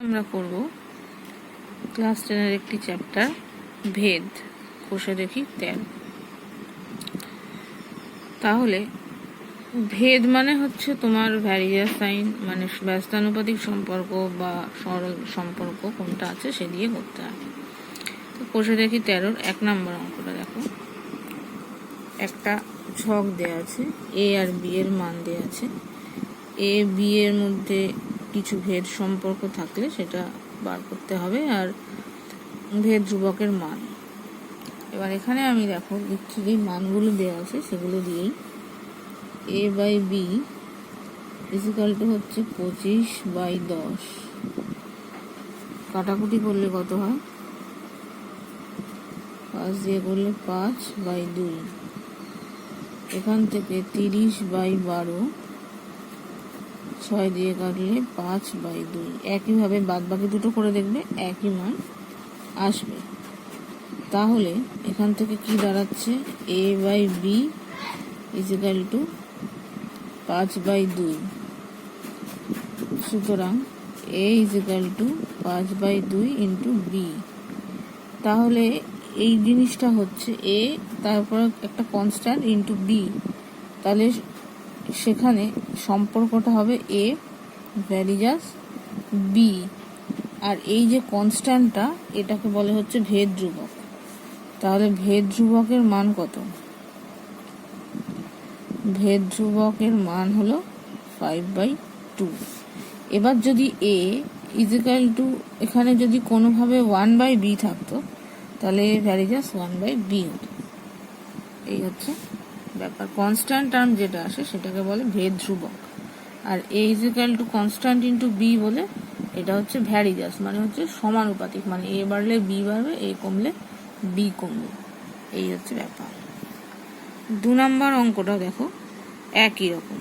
আমরা করব ক্লাস 10 একটি চ্যাপ্টার ভেদ। কষে দেখি 13। তাহলে ভেদ মানে হচ্ছে তোমার ভ্যারিয়াস সাইন, মানে ব্যস্তানুপাতিক সম্পর্ক বা সরল সম্পর্ক কোনটা আছে সে দিয়ে করতে হবে। তো কষে দেখি 13 1 নম্বর অঙ্কটা দেখো। একটা ছক দেওয়া আছে, এ আর বি এর মান দেওয়া আছে। এ বি এর মধ্যে কিছু ভেদ সম্পর্ক থাকলে সেটা বার করতে হবে, আর ভেদ ধ্রুবকের মান। এবার এখানে আমি দেখো লিখছি যে মানগুলো দেওয়া আছে সেগুলো দিয়েই এ বাই বি ইজিক্যাল টু হচ্ছে 25/10। কাটাকুটি করলে কত হয়? 5 দিয়ে করলে 5/2। এখান থেকে 30/12, 6 দিয়ে কাটলে 5/2। একইভাবে বাদ বাকি দুটো করে দেখবে একই মান আসবে। তাহলে এখান থেকে কি দাঁড়াচ্ছে? এ বাই বি ইজিক্যাল টু 5/2। সুতরাং এ ইজিক্যাল টু 5/2 ইন্টু বি। তাহলে এই জিনিসটা হচ্ছে এ, তারপর একটা কনস্ট্যান্ট ইন্টু বি। তাহলে সেখানে সম্পর্কটা হবে এ ভ্যারিয়াস বি, আর এই যে কনস্ট্যান্টটা এটাকে বলে হচ্ছে ভেদ ধ্রুবক। তাহলে ভেদ ধ্রুবকের মান কত? ভেদ ধ্রুবকের মান হলো 5/2। এবার যদি এ ইজিক্যাল টু এখানে যদি কোনোভাবে 1/b থাকতো তাহলে ভ্যারিয়াস 1/b হতো। এই হচ্ছে ব্যাপার। কনস্ট্যান্ট টার্ম যেটা আসে সেটাকে বলে ভেদ ধ্রুবক, আর a is equal to constant into b বলে এটা হচ্ছে ভ্যারিয়াস, মানে হচ্ছে সমানুপাতিক, মানে এ বাড়লে বি বাড়বে, এ কমলে বি কমবে। এই হচ্ছে ব্যাপার। 2 নম্বর অঙ্কটা দেখো একই রকম।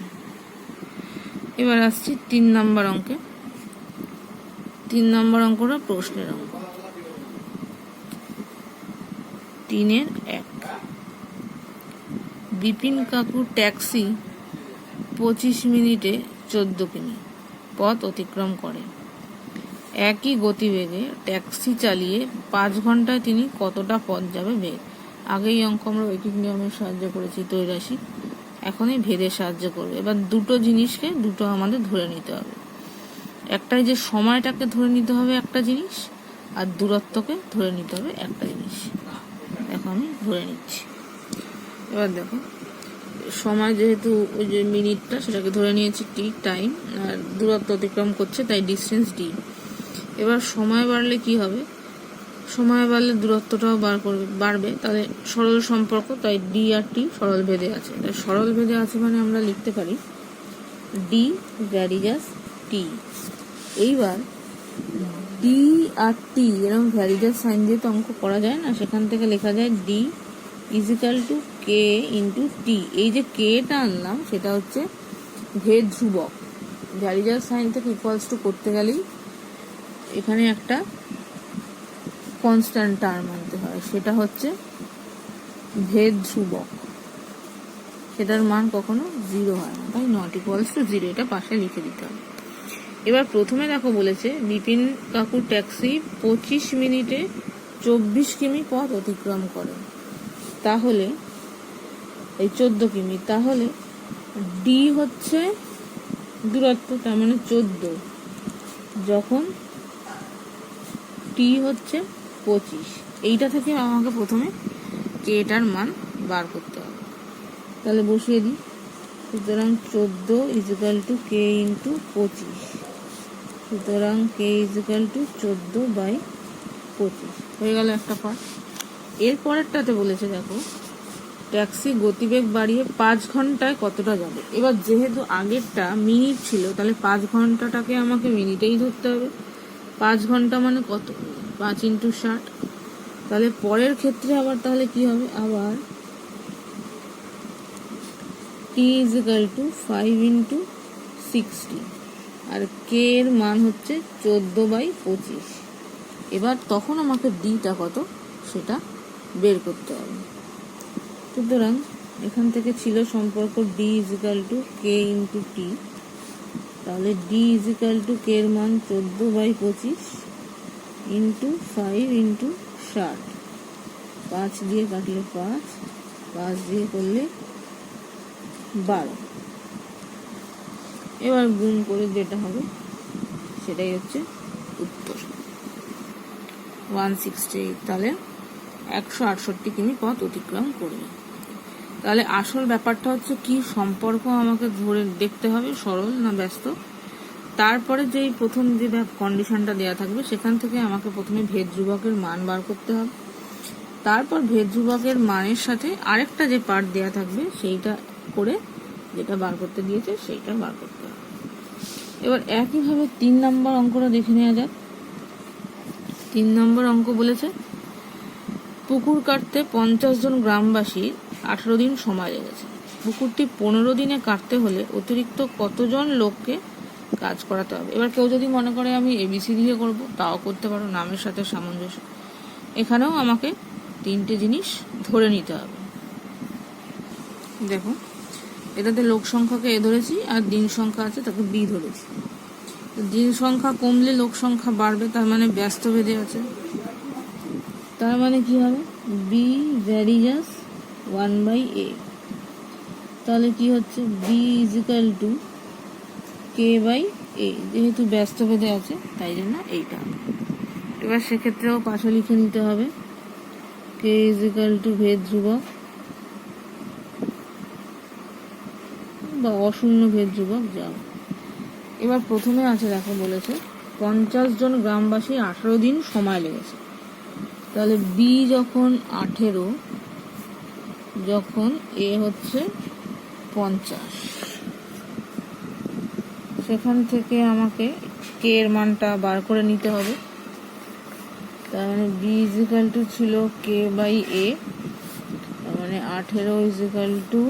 এবার আসছি 3 নম্বর অঙ্কে। 3 নম্বর অঙ্কটা প্রশ্নের অঙ্ক। 3-1 বিপিন কাকু ট্যাক্সি 25 মিনিটে 14 কিমি পথ অতিক্রম করে। একই গতিবেগে ট্যাক্সি চালিয়ে 5 ঘন্টায় তিনি কতটা পথ যাবে ভেদ। আগেই অঙ্ক আমরা ঐকিক নিয়মের সাহায্য করেছি, ত্রৈরাশিক। এখনই ভেদের সাহায্য করবে। এবার দুটো জিনিসকে আমাদের ধরে নিতে হবে। একটাই যে সময়টাকে ধরে নিতে হবে একটা জিনিস, আর দূরত্বকে ধরে নিতে হবে একটা জিনিস। দেখো আমি ধরে নিচ্ছি। এবার দেখো সময় যেহেতু ওই যে মিনিটটা সেটাকে ধরে নিয়েছি টি, টাইম, আর দূরত্ব অতিক্রম করছে তাই ডিস্টেন্স ডি। এবার সময় বাড়লে কি হবে? সময় বাড়লে দূরত্বটাও বাড়বে, তাহলে সরল সম্পর্ক, তাই ডি আর টি সরল ভেদে আছে। তাই সরল ভেদে আছে মানে আমরা লিখতে পারি ডি ভ্যারিয়াস টি। এইবার ডি আর টি এরকম ভ্যারিয়াস সাইন দিয়ে তো অঙ্ক করা যায় না, সেখান থেকে লেখা যায় D is equal to K into T. এই যে কেটা আনলাম সেটা হচ্ছে ভেদ ধ্রুবক। ভ্যারিয়াস সাইন থেকে ইকুয়ালস টু করতে গেলেই এখানে একটা কনস্ট্যান্ট টার্ম আনতে হয়, সেটা হচ্ছে ভেদ ধ্রুবক। সেটার মান কখনো 0 হয় না, তাই নট ইকুয়ালস টু 0, এটা পাশে লিখে দিতে হবে। এবার প্রথমে দেখো বলেছে বিপিন কাকুর ট্যাক্সি 25 মিনিটে 24 কিমি পথ অতিক্রম করে। তাহলে এই 14 কিমি, তাহলে ডি হচ্ছে দূরত্ব, তার মানে 14, যখন টি হচ্ছে 25। এইটা থেকে আমাকে প্রথমে কেটার মান বার করতে হবে। তাহলে বসিয়ে দিই। সুতরাং 14 ইজিক্যাল টু কে ইন্টু 25। সুতরাং কে ইজিক্যাল টু 14/25 হয়ে গেল একটা পার্ট। এর পরেরটাতে বলেছে দেখো ট্যাক্সি গতিবেগ বাড়িয়ে 5 ঘন্টায় কতটা যাবে। এবার যেহেতু আগেরটা মিনিট ছিল, তাহলে 5 ঘন্টাটাকে আমাকে মিনিটেই ধরতে হবে। 5 ঘন্টা মানে কত? 5 × 60। তাহলে পরের ক্ষেত্রে আবার তাহলে কি হবে? আবার টি ইজিক্যাল টু 5 × 60, আর কে এর মান হচ্ছে 14/25। এবার তখন আমাকে ডিটা কত সেটা বের করতে হবে। সুতরাং এখান থেকে ছিল সম্পর্ক D is equal to K into T. তাহলে ডি ইজিক্যাল টু কে এর মান 14/25 ইন্টু 5 ইন্টু 60, 5 দিয়ে কাটলে 5, 5 দিয়ে করলে 12। এবার গুণ করে যেটা হবে সেটাই হচ্ছে উত্তর 168। তাহলে 168 কিমি পথ অতিক্রম করবে। তাহলে আসল ব্যাপারটা হচ্ছে কি সম্পর্ক আমাকে ধরে দেখতে হবে, সরল না ব্যস্ত। তারপরে যেই প্রথম যে কন্ডিশনটা দেওয়া থাকবে সেখান থেকে আমাকে প্রথমে ভেদ ধ্রুবকের মান বার করতে হবে, তারপর ভেদ ধ্রুবকের মানের সাথে আরেকটা যে পার্ট দেওয়া থাকবে সেইটা করে যেটা বার করতে দিয়েছে সেইটা বার করতে হবে। এবার একইভাবে 3 নম্বর অঙ্কটা দেখে নেওয়া যাক। 3 নম্বর অঙ্ক বলেছে পুকুর কাটতে 50 জন গ্রামবাসীর 18 দিন সময় লেগেছে। পুকুরটি 15 দিনে কাটতে হলে অতিরিক্ত কতজন লোককে কাজ করাতে হবে। এবার কেউ যদি মনে করে আমি এবিসি দিয়ে করবো তাও করতে পারো, নামের সাথে সামঞ্জস্য। এখানেও আমাকে 3টে জিনিস ধরে নিতে হবে। দেখো এটাতে লোক সংখ্যাকে এ ধরেছি আর দিন সংখ্যা আছে তাকে বি ধরেছি। দিন সংখ্যা কমলে লোক সংখ্যা বাড়বে, তার মানে ব্যস্ত ভেদে আছে। তার মানে কি হবে বি ভ্যারিজাস 1/a। তাহলে কি হচ্ছে বি ইজিক্যাল টু k/a, যেহেতু ব্যস্ত ভেদে আছে তাই জন্য এইটা হবে। এবার সেক্ষেত্রেও পাশে লিখে নিতে হবে k ইজিক্যাল টু ভেদ ধ্রুবক বা অশূন্য ভেদ ধ্রুবক যাও। এবার প্রথমে আছে দেখো বলেছে 50 জন গ্রামবাসী 18 দিন সময় লেগেছে। তাহলে বি যখন 18, যখন এ হচ্ছে 50, সেখান থেকে আমাকে কে এর মানটা বার করে নিতে হবে। তার মানে বি ইজিক্যাল টু ছিল k/a, তার মানে 18 ইজিক্যাল টু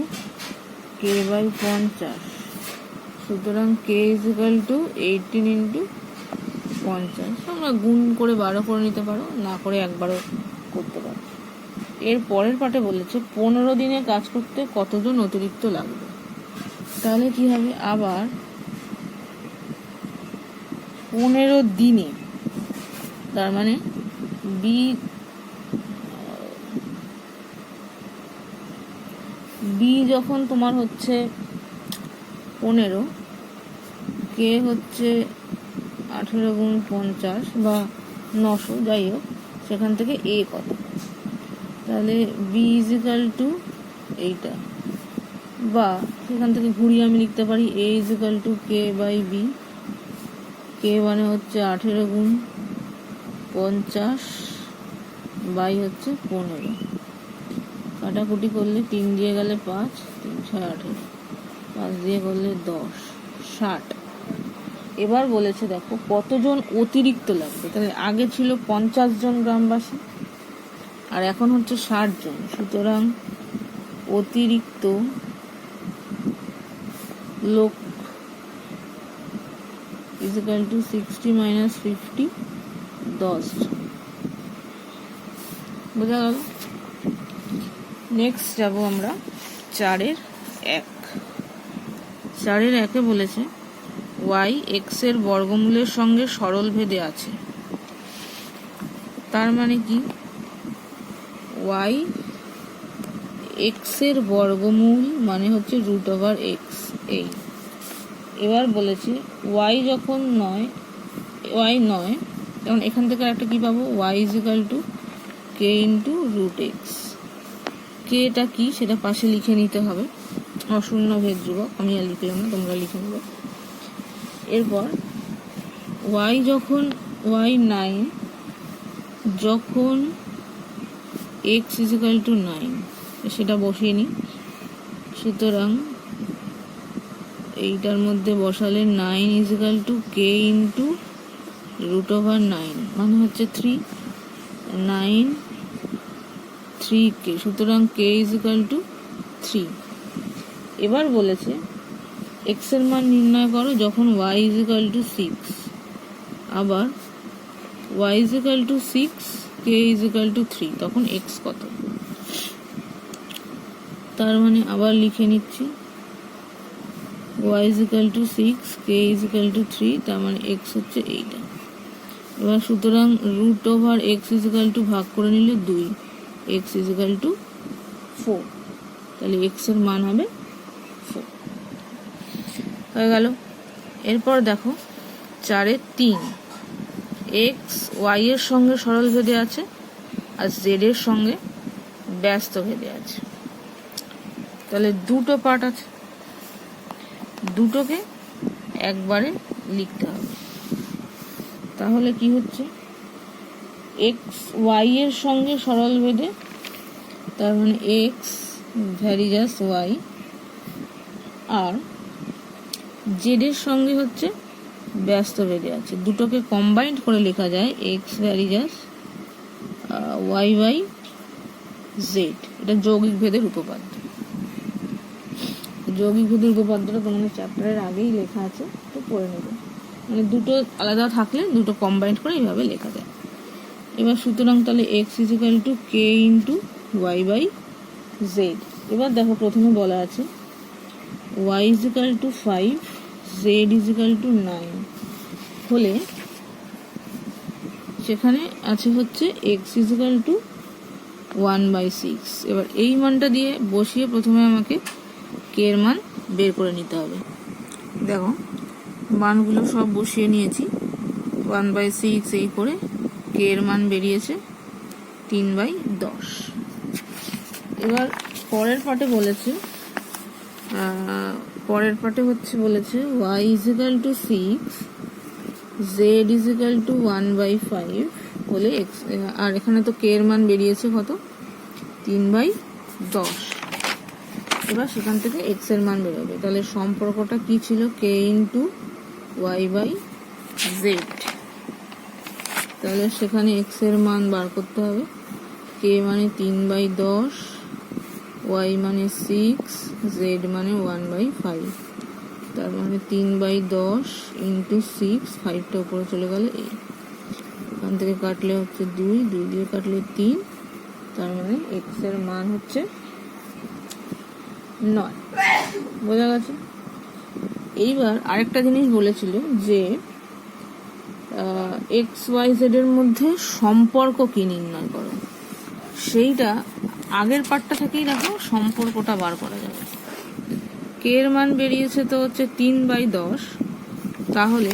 k/50। সুতরাং কে ইজিক্যাল টু 18 ইন্টু 50। আমরা গুণ করে 12 করে নিতে পারো, না করে একবারও করতে পারো। এর পরের পাটে বলেছে 15 দিনে কাজ করতে কতজন অতিরিক্ত লাগবে। তাহলে কি হবে আবার 15 দিনে, তার মানে বি যখন তোমার হচ্ছে 15, কে হচ্ছে 18 গুণ 50 বা 900 যাই হোক, সেখান থেকে এ কত। তাহলে বি ইজিক্যাল টু এইটা, বা সেখান থেকে ঘুরিয়ে আমি লিখতে পারি এ ইজিক্যাল টু k/b। কে মানে হচ্ছে 18 গুণ 50 বাই হচ্ছে 15, কাটাকুটি করলে 3 দিয়ে গেলে 5, 3 6 18, 5 দিয়ে করলে 10, 60। এবার বলেছে দেখো কতজন অতিরিক্ত লাগবে। তাহলে আগে ছিল 50 জন গ্রামবাসী আর এখন হচ্ছে 60 জন। সুতরাং অতিরিক্ত লোক ইজিক্যাল টু 60 মাইনাস 50, 10। বোঝা গেল। নেক্সট যাব আমরা 4-এর 1। 4-এর 1-এ বলেছে y x এর বর্গমূলের সঙ্গে সরল ভেদে আছে। তার মানে কি y x এর বর্গমূল মানে হচ্ছে √x এই। এবার বলেছে y যখন y নয় তখন এখান থেকে একটা কি পাবো y is equal to k into √x। কেটা কি সেটা পাশে লিখে নিতে হবে, অশূন্য ভেদ ধ্রুবক। আমি আর লিখলাম না, তোমরা লিখে নেবে। এরপর y যখন y 9, যখন x ইজিক্যাল টু 9 সেটা বসিয়ে নিই। সুতরাং এইটার মধ্যে বসালে 9 ইজিক্যাল টু কে ইন্টু √9 মানে হচ্ছে 3, 9 3k। সুতরাং কে ইজিক্যাল টু 3। এবার বলেছে x এর মান নির্ণয় করো যখন y ইজিক্যাল টু 6, আবার y is equal to 6, k is equal to 3, তখন x কত। তার মানে আবার লিখে নিচ্ছি y is equal to 6, k is equal to 3, তার মানে x হচ্ছে এইটা। এবার সুতরাং root over X is equal to ভাগ করে নিলে 2, এক্স ইজ ইকাল টু 4, তাহলে এক্স এর মান হবে 4 হয়ে গেল। এরপর দেখো 4-এ 3, এক্স ওয়াই এর সঙ্গে সরল ভেদে আছে আর জেড এর সঙ্গে ব্যস্ত ভেদে আছে, তাহলে দুটো পার্ট আছে, দুটোকে একবারে লিখতে হবে। তাহলে কি হচ্ছে, এক্স ওয়াই এর সঙ্গে সরল ভেদে, তার মানে এক্স ভ্যারিজাস ওয়াই, আর জেড এর সঙ্গে হচ্ছে ব্যস্ত ভেদে আছে, দুটোকে কম্বাইন্ড করে লেখা যায় X varies as Y by Z. এটা যৌগিক ভেদের উপপাদ্য। যৌগিক ভেদের উপপাদ্যটা তোমাদের চ্যাপ্টারের আগেই লেখা আছে, তো পড়ে নেবে। মানে দুটো আলাদা থাকলে দুটো কম্বাইন্ড করে এইভাবে লেখা যায়। এবার সুতরাং তাহলে X is equal to K into Y by Z. এবার দেখো প্রথমে বলা আছে Y is equal to 5, Z is equal to 9 হলে সেখানে আছে হচ্ছে এক্স ইজ ইকাল টু 1/6। এবার এই মানটা দিয়ে বসিয়ে প্রথমে আমাকে কে এর মান বের করে নিতে হবে। দেখো মানগুলো সব বসিয়ে নিয়েছি, 1/6 এই করে কে এর মান বেরিয়েছে 3/10। এবার পরের পার্টে বলেছে বলেছে y is equal to 6, z is equal two 1/5 হলে x, আর এখানে তো কে এর মান বেরিয়েছে কত, 3/10। এবার সেখান থেকে x এর মান বেরোবে, তাহলে সম্পর্কটা কি ছিল, k into Y by Z. তাহলে সেখানে x এর মান বার করতে হবে, k মানে 3/10, y মানে 6, z মানে 1/5, তার মানে 3/10 ইন্টু 6, 5টা উপরে চলে গেলে এই, এখান থেকে কাটলে হচ্ছে 2, 2 দিয়ে কাটলে 3, তার মানে x এর মান হচ্ছে 9। বোঝা গেছে? এইবার আরেকটা জিনিস বলেছিল যে এক্স ওয়াই জেড এর মধ্যে সম্পর্ক কি নির্ণয় করো, সেইটা আগের পার্টটা থেকেই দেখো সম্পর্কটা বার করা যাবে। কে এর মান বেরিয়েছে তো হচ্ছে 3/10, তাহলে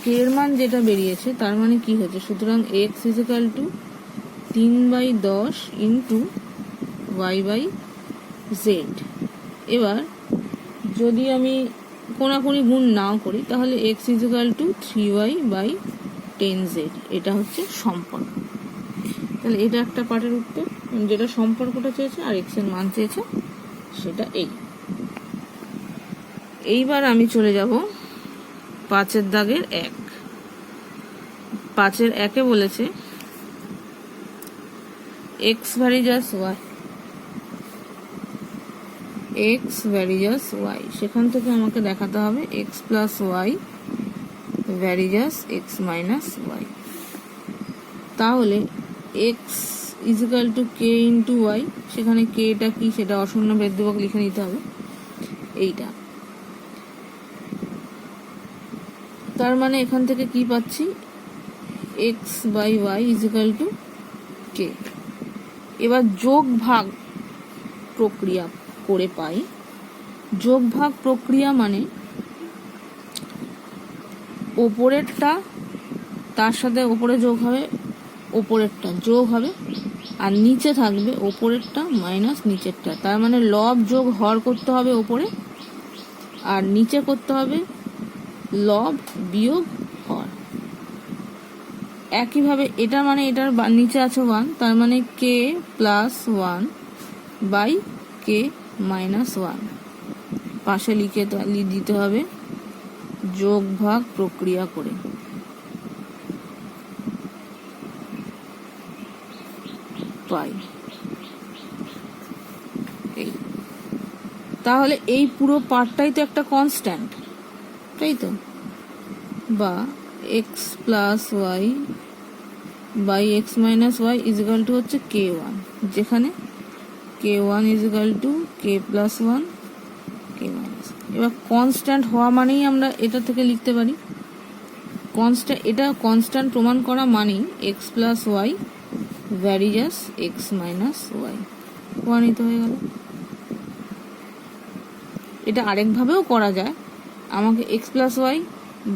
কে এর মান যেটা বেরিয়েছে তার মানে কি হচ্ছে, সুতরাং X is equal to 3/10 into Y by Z. এবার যদি আমি কোনাকুনি গুণ নাও করি তাহলে X is equal to 3y by 10z, এটা হচ্ছে সম্পর্ক। তাহলে এটা একটা পার্টের উত্তর, যেটা সম্পর্কটা চেয়েছে আর এক্স এর মান চেয়েছে সেটা এই। এইবার আমি চলে যাব 5-এর দাগের 1। 5-এর 1-এ বলেছে X varies as Y, X varies as Y, সেখান থেকে আমাকে দেখাতে হবে x plus Y varies as x minus Y. তাহলে X is equal to K into Y, সেখানে কেটা কি সেটা অশূন্য ভেদ্যবক লিখে নিতে হবে এইটা। তার মানে এখান থেকে কি পাচ্ছি, x by y is equal to k. এবার যোগ ভাগ প্রক্রিয়া করে পাই, যোগ ভাগ প্রক্রিয়া মানে ওপরেরটা তার সাথে ওপরে যোগ হবে, ওপরেরটা যোগ হবে, আর নিচে থাকবে ওপরেরটা মাইনাস নিচেরটা। তার মানে লব যোগ হর করতে হবে ওপরে, আর নিচে করতে হবে লব বিয়োগ হর। একইভাবে এটা মানে এটার নিচে আছে 1, তার মানে k plus 1 by k minus 1 পাশে লিখে দিতে হবে যোগ ভাগ প্রক্রিয়া করে। পাই এই, তাহলে এই পুরো পার্টটাই তো একটা কনস্ট্যান্ট, তাই তো, বা X plus Y by x minus Y is equal to হচ্ছে k1, যেখানে k1 is equal to k plus 1 k minus 1। এবার কনস্ট্যান্ট হওয়া মানেই আমরা এটা থেকে লিখতে পারি এটা কনস্ট্যান্ট প্রমাণ করা মানেই x plus Y varies as x minus y প্রমাণিত হয়ে গেল। এটা আরেকভাবেও করা যায়, আমাকে x plus Y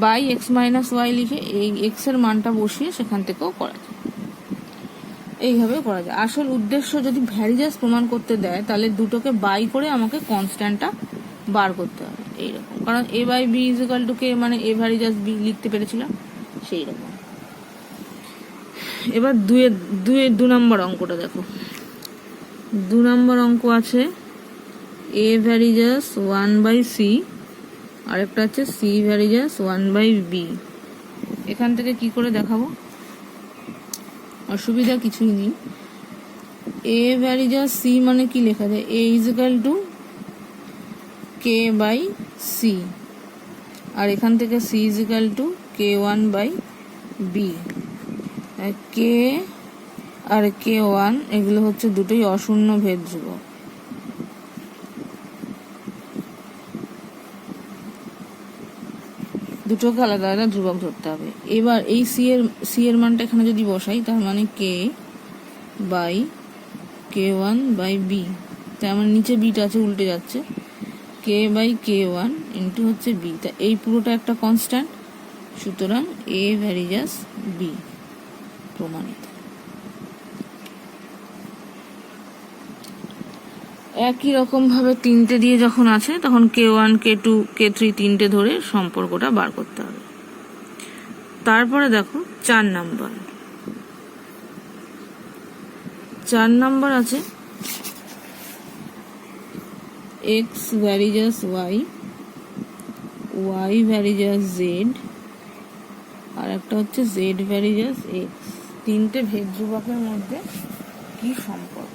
by x minus y লিখে এই এক্স এর মানটা বসিয়ে সেখান থেকেও করা যায়, এইভাবেও করা যায়। আসল উদ্দেশ্য যদি ভ্যারিজাস প্রমাণ করতে দেয় তাহলে দুটোকে বাই করে আমাকে কনস্ট্যান্টটা বার করতে হবে এইরকম, কারণ a by b is equal to k মানে এ ভ্যারিজাস বি লিখতে পেরেছিলাম সেই রকম। এবার দু নম্বর অঙ্কটা দেখো। 2 নম্বর অঙ্ক আছে এ ভ্যারিজাস 1/c আর একটা আছে সি ভ্যারিজাস 1/b। এখান থেকে কি করে দেখাবো, অসুবিধা কিছুই নেই। এ ভ্যারিজাস সি মানে কি লেখা যায়, a is equal to k by c, আর এখান থেকে c is equal to k1/b। K আর k1 এগুলো হচ্ছে দুটোই অশূন্য ভেদ ধ্রুবক। দুটোকে আলাদা আলাদা ধ্রুবক ধরতে হবে। এবার এই সি এর মানটা এখানে যদি বসাই তার মানে কে বাই k1/b, তার মানে নিচে বিটা আছে উল্টে যাচ্ছে, কে বাই k1 ইন্টু হচ্ছে বি, তা এই পুরোটা একটা কনস্ট্যান্ট, সুতরাং এ ভ্যারিজাস বি প্রমাণিত। একই রকম ভাবে তিনটে দিয়ে যখন আছে তখন k1 k2 k3 তিনটে ধরে সম্পর্কটা বার করতে হবে। তারপরে দেখো 4 নাম্বার আছে x varies as y, y varies as z আর একটা হচ্ছে z ভ্যারিজাস x। তিনটে ভেদ ধ্রুবকের মধ্যে কি সম্পর্ক,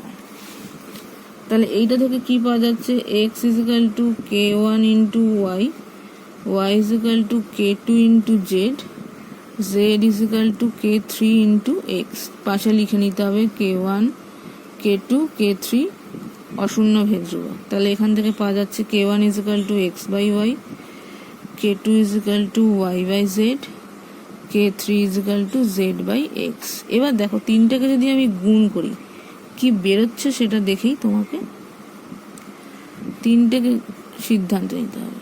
তাহলে এইটা থেকে কি পাওয়া যাচ্ছে, x is equal to k1 into y, y is equal two k2 into z, z is equal two k3 into x। পাশে লিখে নিতে হবে k1 k2 k3 অশূন্য ভেদ ধ্রুবক, তাহলে এখান থেকে পাওয়া যাচ্ছে k1 is equal to x by y, k2 is equal to y by z, k3 is equal to z by x। এবার দেখো তিনটাকে যদি আমি গুণ করি কি বেরোচ্ছে সেটা দেখেই তোমাকে তিনটাকে সিদ্ধান্ত নিতে হবে।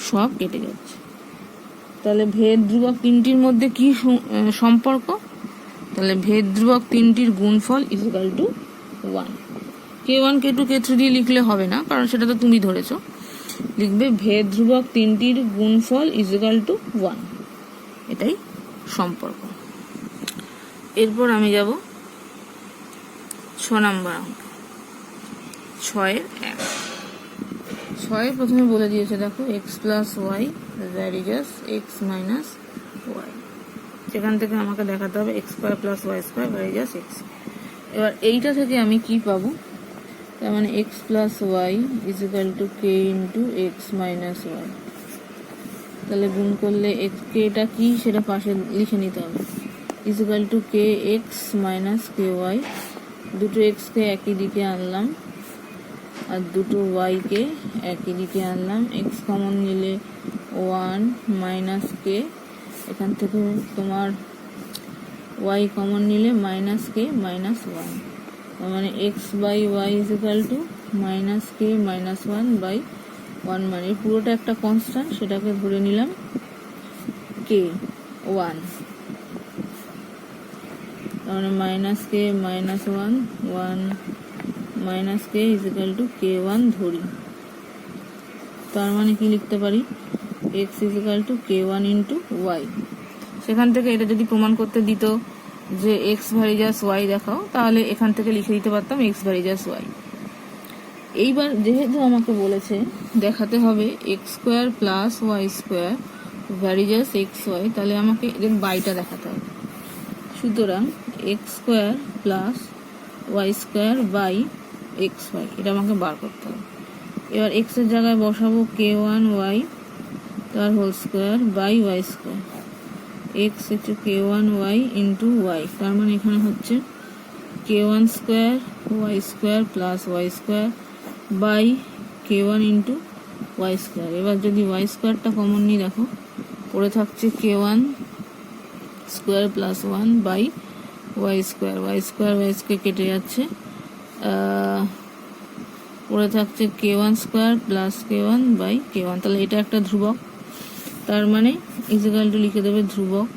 সব কেটে যাচ্ছে, তাহলে ভেদ ধ্রুবক তিনটির মধ্যে কি সম্পর্ক, তাহলে ভেদ ধ্রুবক তিনটির গুণফল is equal two 1। k1 k2 k3 দিয়ে লিখলে হবে না, কারণ সেটা তো তুমি ধরেছো, লিখবে ভেদ ধ্রুবক তিনটির গুণফল ইজ ইকাল টু 1, এটাই সম্পর্ক। এরপর আমি যাব 6 নম্বর অঙ্ক। 6 প্রথমে বলে দিয়েছে দেখো x plus Y varies as x minus y, সেখান থেকে আমাকে দেখাতে হবে x square plus y square varies as x. এবার এইটা থেকে আমি কি পাবো, তার মানে x plus y is equal to K into x minus Y, তাহলে গুণ করলে কেটা কি সেটা পাশে লিখে নিতে হবে, is equal to k x minus k y. দুটো এক্সকে একই দিকে আনলাম আর দুটো ওয়াইকে একই দিকে আনলাম, এক্স কমন নিলে 1 মাইনাস কে, এখান থেকে তোমার ওয়াই কমন নিলে মাইনাস কে মাইনাস 1, মানে x by y is equal to minus k minus 1/1, মানে পুরোটা একটা কনস্ট্যান্ট, সেটাকে ধরে নিলাম কে 1, তাহলে minus k minus 1 minus k is equal to k1 ধরি, তার মানে কি লিখতে পারি x is equal to k1 into y. সেখান থেকে এটা যদি প্রমাণ করতে দিত যে x ভ্যারিজাস y দেখাও, তাহলে এখান থেকে লিখে দিতে পারতাম x ভ্যারিজাস y। এইবার যেহেতু আমাকে বলেছে দেখাতে হবে x square plus y square varies as x y, তাহলে আমাকে এর বাইটা দেখাতে হবে, সুতরাং x square plus y square by x y, এটা আমাকে বার করতে হবে। এবার এক্স এর জায়গায় বসাবো k1 ওয়াই তার whole square by y square, x হচ্ছে k1 ওয়াই ইন্টু ওয়াই, তার মানে এখানে হচ্ছে k k1 square y square plus y square by k1 into y square. এবার যদি ওয়াই স্কোয়ারটা কমন নিয়ে দেখো, পড়ে থাকছে k1 square plus 1 by y square. Y square কেটে যাচ্ছে, পড়ে থাকছে k1 square plus k1 by k1। তাহলে এটা একটা ধ্রুবক, তার মানে ইজিক্যাল টু লিখে দেবে ধ্রুবক।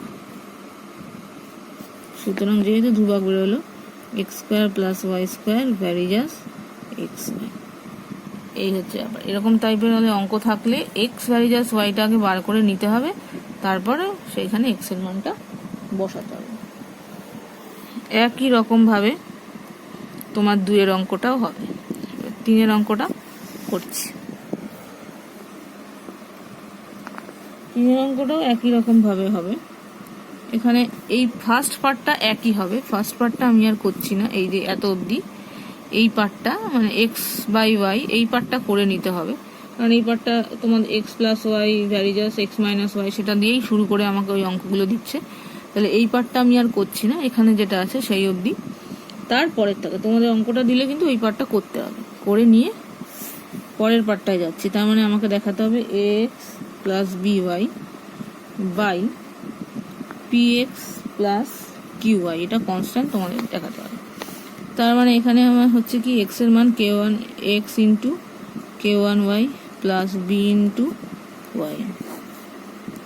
সুতরাং যেহেতু ধ্রুবক বেরোলো, x square plus y square varies as x y. এই হচ্ছে আবার এরকম টাইপের হলে অঙ্ক থাকলে এক্স ভ্যারিজাস ওয়াইটা আগে বার করে নিতে হবে, তারপরে সেইখানে এক্স এর মানটা বসাতে হবে। একই রকম ভাবে তোমার 2 এর অঙ্কটাও হবে। 3 এর অঙ্কটা করছি। 3 এর অঙ্কটাও একই রকম ভাবে হবে। এখানে এই ফার্স্ট পার্টটা একই হবে, ফার্স্ট পার্টটা আমি আর করছি না। এই যে এত অবধি এই পার্টটা মানে এক্স বাই ওয়াই, এই পার্টটা করে নিতে হবে, কারণ এই পার্টটা তোমার x plus Y varies as x minus y সেটা দিয়েই শুরু করে আমাকে ওই অঙ্কগুলো দিচ্ছে। তাহলে এই পার্টটা আমি আর করছি না, এখানে যেটা আছে সেই অবধি। তারপরের থেকে তোমাদের অঙ্কটা দিলে কিন্তু ওই পার্টটা করতে হবে, করে নিয়ে পরের পার্টটায় যাচ্ছি। তার মানে আমাকে দেখাতে হবে x plus b y by p x plus q y, এটা কনস্ট্যান্ট তোমাদের দেখাতে হবে। তার মানে এখানে আমার হচ্ছে কি এক্স এর মান k1 x into k1 y plus b into y,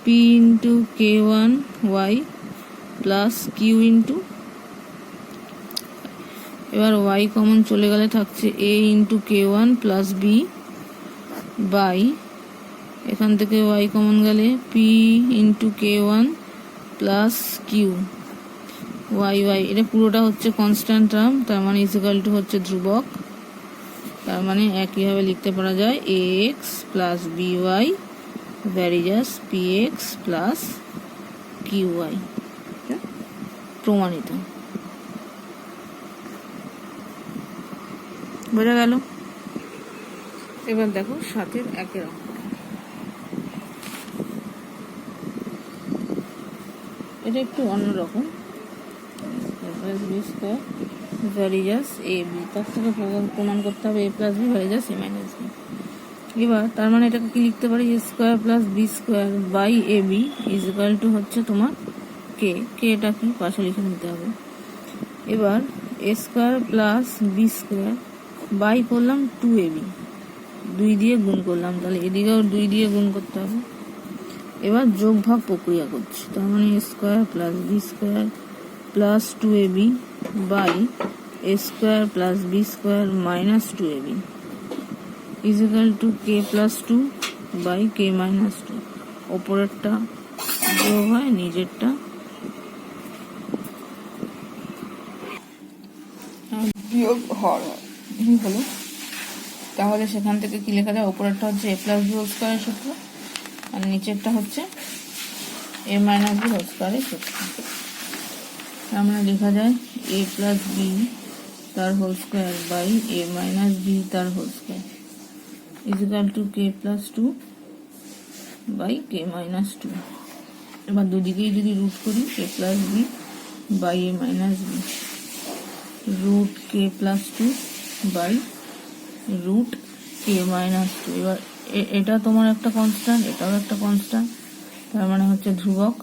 p into k1 y plus q into, এবার ওয়াই কমন চলে গেলে থাকছে a into k1 plus b by, এখান থেকে ওয়াই কমন গেলে p into k1 plus q y y, এটা পুরোটা হচ্ছে কনস্ট্যান্ট টার্ম, তার মানে ইজিক্যাল টু হচ্ছে ধ্রুবক। তার মানে একইভাবে লিখতে পারা যায় a x plus b y varies as p x plus q y, প্রমাণিত। বোঝা গেল? এবার দেখো 7 একের অঙ্ক। এটা একটু অন্যরকম, b square varies as a b, তার থেকে প্রমাণ করতে হবে a plus b varies as a minus b. এবার তার মানে এটাকে কি লিখতে পারি, a square plus b square by a b is equal to হচ্ছে তোমার কে, এটা কি পাশে লিখে নিতে হবে। এবার a square plus b square by করলাম 2ab, 2 দিয়ে গুণ করলাম, তাহলে এদিকেও 2 দিয়ে গুণ করতে হবে। এবার যোগ ভাগ প্রক্রিয়া করছি, তার মানে a square plus b square plus 2ab by a square plus b square minus 2ab is equal to k plus 2 by k minus 2। ওপরেরটা যোগ হয়, নিজেরটা বিয়োগ হর হলো। তাহলে সেখান থেকে কি লেখা যায়, ওপরেরটা হচ্ছে এ প্লাস বি হোল স্কোয়ারের সূত্র, আর নিচেরটা হচ্ছে এ মাইনাস বি হোল স্কোয়ারের সূত্র। আমরা লেখা যায় এ প্লাস বি তার whole square by a minus b তার whole square is equal to k plus 2 by k minus 2। এবার দুদিকেই যদি রুট করি, a plus b by a minus b root k plus 2 by root k minus 2। এবার এটা তোমার একটা constant, এটাও একটা কনস্ট্যান্ট, তার মানে হচ্ছে ধ্রুবক।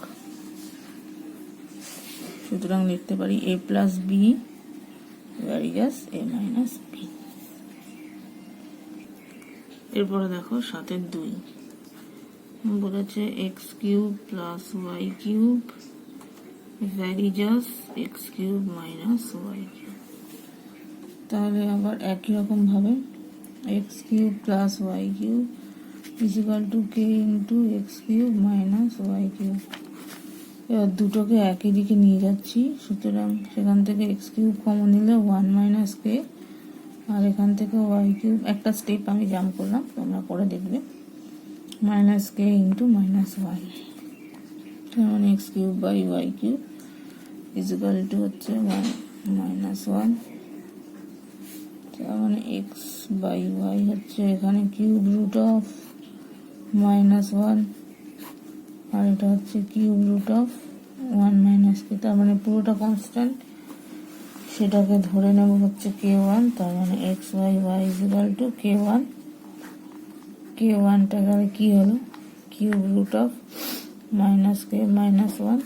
সুতরাং লিখতে পারি a plus b varies as a minus b. এরপরে দেখো 7-2 বলেছে x cube plus y cube varies as x cube minus y cube. তাহলে আবার একই রকম ভাবে x cube plus y cube is equal to K into x cube minus y cube. এবার দুটোকে একই দিকে নিয়ে যাচ্ছি, সুতরাং সেখান থেকে এক্স কিউব কমন নিলে 1 মাইনাস কে, আর এখান থেকে ওয়াই কিউব একটা স্টেপ আমি জাম্প করলাম, তোমরা করে দেখবে, minus k into minus y, মানে x cube by y cube is equal to হচ্ছে 1 মাইনাস 1। তার মানে এক্স বাই ওয়াই হচ্ছে এখানে কিউব রুট অফ মাইনাস 1, আর এটা হচ্ছে cube root of 1 minus k, তার মানে পুরোটা কনস্ট্যান্ট। সেটাকে ধরে নেব হচ্ছে k1, তার মানে x y y is equal to k1। k1টা তাহলে কি হলো, cube root of minus k minus 1,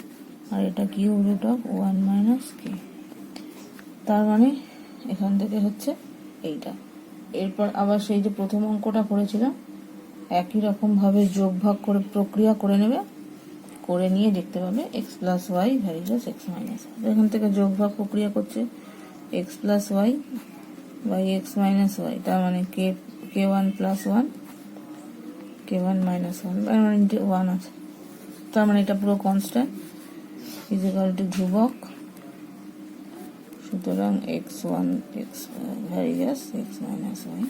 আর এটা cube root of 1 minus k. তার মানে এখান থেকে হচ্ছে এইটা। এরপর আবার সেই যে প্রথম অঙ্কটা করেছিলাম একই রকম ভাবে যোগ ভাগ করে প্রক্রিয়া করে নেবে, করে নিয়ে দেখতে পাবে x plus Y varies as x minus. এখান থেকে যোগ ভাগ প্রক্রিয়া করছে x plus Y by x minus y, তার মানে k one plus one k1 minus 1, তার মানে 1 আছে, তার মানে এটা পুরো কনস্ট্যান্ট ইজিক্যাল টু ধ্রুবক। সুতরাং x1 x varies as x minus Y.